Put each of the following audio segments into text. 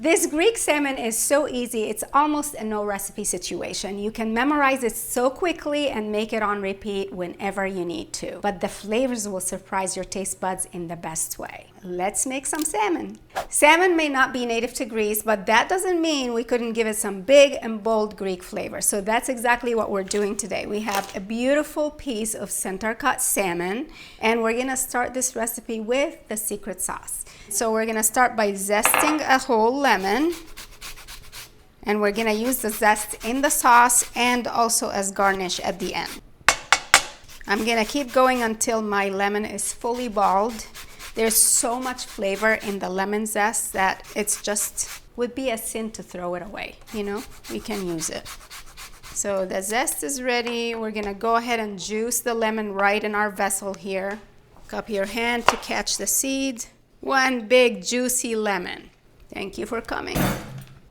This Greek salmon is so easy, it's almost a no recipe situation. You can memorize it so quickly and make it on repeat whenever you need to. But the flavors will surprise your taste buds in the best way. Let's make some salmon. Salmon may not be native to Greece, but that doesn't mean we couldn't give it some big and bold Greek flavor. So that's exactly what we're doing today. We have a beautiful piece of center cut salmon, and we're gonna start this recipe with the secret sauce. So we're gonna start by zesting a whole lemon, and we're gonna use the zest in the sauce and also as garnish at the end. I'm gonna keep going until my lemon is fully balled. There's so much flavor in the lemon zest that it's just would be a sin to throw it away. You know, we can use it. So the zest is ready. We're gonna go ahead and juice the lemon right in our vessel here. Cup your hand to catch the seed. One big juicy lemon. Thank you for coming.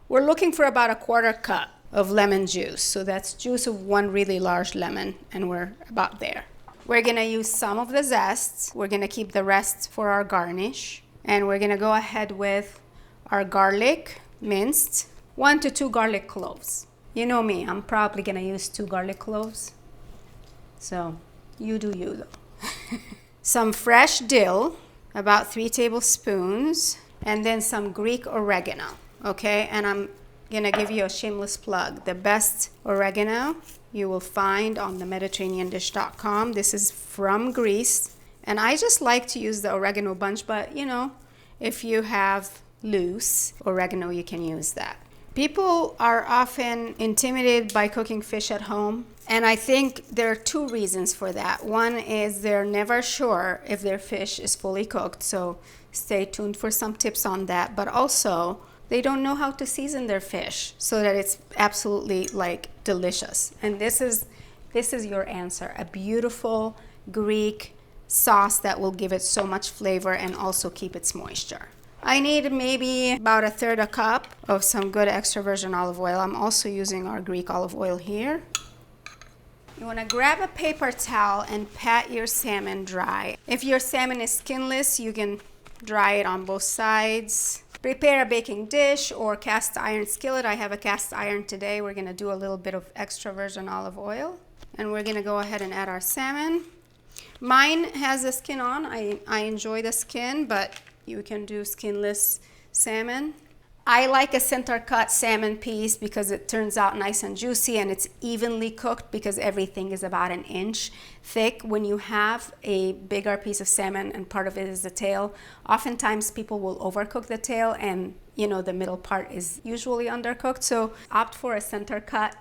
We're looking for about a 1/4 cup of lemon juice. So that's juice of one really large lemon, and we're about there. We're gonna use some of the zest. We're gonna keep the rest for our garnish. And we're gonna go ahead with our garlic minced, 1 to 2 garlic cloves. You know me, I'm probably gonna use 2 garlic cloves. So you do you though. Some fresh dill, about 3 tablespoons, and then some Greek oregano, okay? And I'm gonna give you a shameless plug. The best oregano you will find on the mediterraneandish.com. This is from Greece, and I just like to use the oregano bunch, but you know, if you have loose oregano, you can use that. People are often intimidated by cooking fish at home, and I think there are 2 reasons for that. One is they're never sure if their fish is fully cooked, so stay tuned for some tips on that. But also, they don't know how to season their fish so that it's absolutely like delicious. And this is your answer, a beautiful Greek sauce that will give it so much flavor and also keep its moisture. I need maybe about 1/3 cup of some good extra virgin olive oil. I'm also using our Greek olive oil here. You want to grab a paper towel and pat your salmon dry. If your salmon is skinless, you can dry it on both sides. Prepare a baking dish or cast iron skillet. I have a cast iron today. We're going to do a little bit of extra virgin olive oil. And we're going to go ahead and add our salmon. Mine has the skin on. I enjoy the skin, but you can do skinless salmon. I like a center cut salmon piece because it turns out nice and juicy, and it's evenly cooked because everything is about 1 inch thick. When you have a bigger piece of salmon and part of it is the tail, oftentimes people will overcook the tail, and you know, the middle part is usually undercooked. So opt for a center cut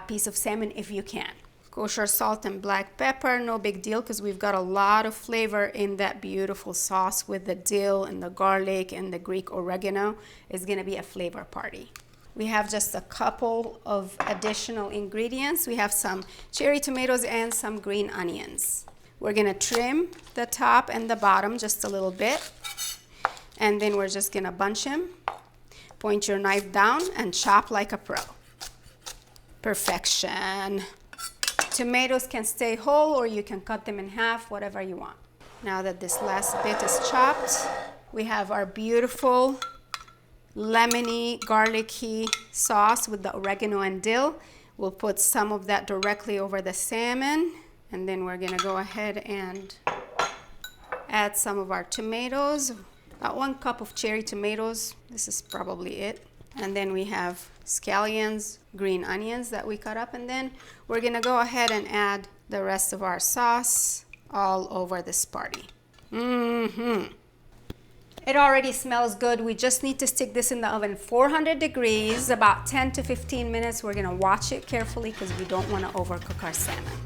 piece of salmon if you can. Kosher salt and black pepper, no big deal because we've got a lot of flavor in that beautiful sauce with the dill and the garlic and the Greek oregano. It's gonna be a flavor party. We have just a couple of additional ingredients. We have some cherry tomatoes and some green onions. We're gonna trim the top and the bottom just a little bit, and then we're just gonna bunch them. Point your knife down and chop like a pro. Perfection. Tomatoes can stay whole, or you can cut them in half, whatever you want. Now that this last bit is chopped, we have our beautiful lemony, garlicky sauce with the oregano and dill. We'll put some of that directly over the salmon, and then we're gonna go ahead and add some of our tomatoes. About 1 cup of cherry tomatoes. This is probably it. And then we have scallions, green onions that we cut up, and then we're gonna go ahead and add the rest of our sauce all over this party. It already smells good. We just need to stick this in the oven 400 degrees, about 10 to 15 minutes. We're gonna watch it carefully because we don't wanna overcook our salmon.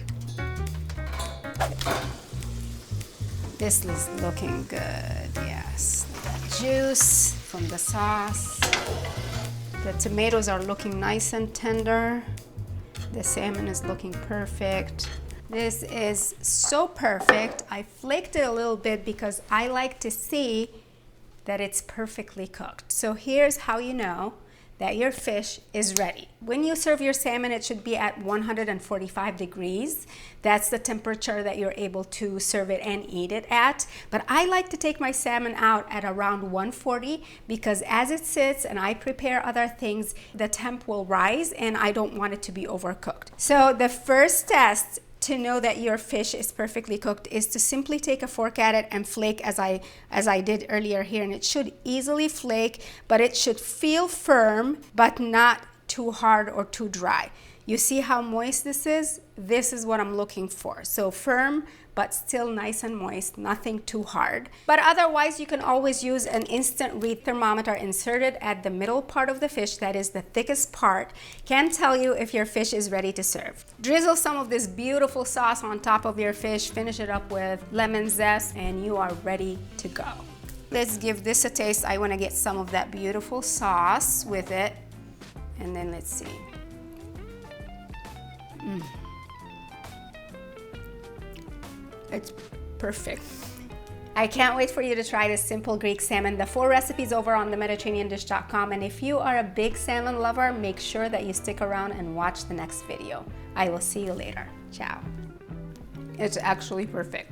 This is looking good, yes. Juice from the sauce. The tomatoes are looking nice and tender. The salmon is looking perfect. This is so perfect. I flaked it a little bit because I like to see that it's perfectly cooked. So here's how you know that your fish is ready. When you serve your salmon, it should be at 145 degrees. That's the temperature that you're able to serve it and eat it at. But I like to take my salmon out at around 140 because as it sits and I prepare other things, the temp will rise and I don't want it to be overcooked. So the first test to know that your fish is perfectly cooked is to simply take a fork at it and flake as I did earlier here, and it should easily flake, but it should feel firm but not too hard or too dry. You see how moist this is? This is what I'm looking for. So firm but still nice and moist, nothing too hard. But otherwise, you can always use an instant read thermometer inserted at the middle part of the fish, that is the thickest part, can tell you if your fish is ready to serve. Drizzle some of this beautiful sauce on top of your fish, finish it up with lemon zest, and you are ready to go. Let's give this a taste. I want to get some of that beautiful sauce with it, and then let's see. It's perfect. I can't wait for you to try this simple Greek salmon. The 4 recipes over on themediterraneandish.com, and if you are a big salmon lover, make sure that you stick around and watch the next video. I will see you later. Ciao. It's actually perfect.